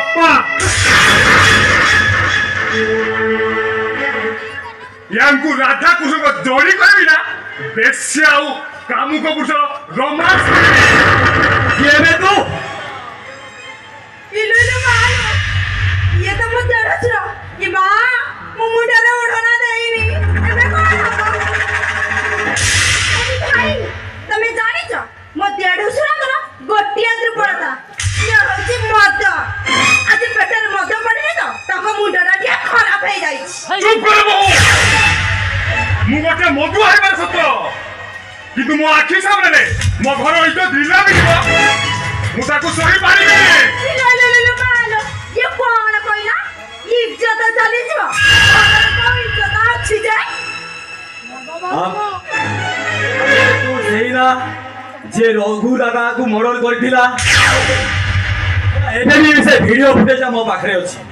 अप्पा यांकु राधा कुसुम जोड़ी करबी ना बेस्या आउ कामुक पुरुष रोमांस ये में तू इलो मानो ये तो मत डरछरा ये मां मुमुंडा उड़ना देइनी एबे कोन हबो भाई तमे जानि छ मो देडुसरा करा गोटिया त्रिपळता ये होची मद आज पेटर मद पड़े तो तको मुंडा के खराब हो जाई चुप कर बो मु गोटे मधु आइबार सत्य किंतु मो आखि सामने मो घर इतो दिला बिबो मु ताको सही पारिबे ले मानो ये कोन कोइला इज्जत चली जीव को इज्जत अछि जे तू सेना जे रघु दादा को मर्डर करथिला एबे भी से वीडियो फुटेज मो पाखरे अछि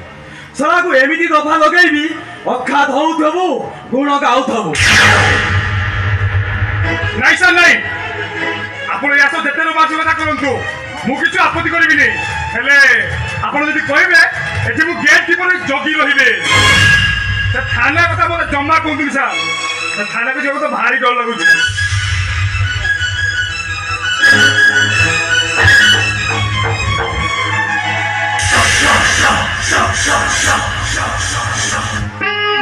सरा को एमिति दफा लगेबी अखा धौथबो गुण गाउथबो नहीं सर नहीं आपण या तो जेते बाजी कथा करंतु मु किछु आपत्ति करबी नै हेले आपण जदि कहबे एठी मु गेट कीपर जगी रहिबे से थाना कथा मोर जम्मा कोंदुनी सा थाना को जेबो तो भारी डर लागु छै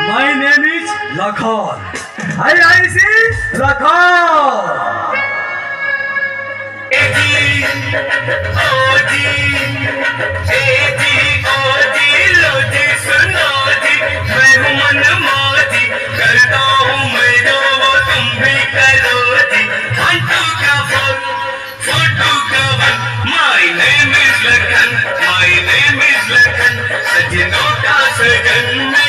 My name is Lakhon. I see Lakhon. My name is Lakhan. Sajinota Sagan.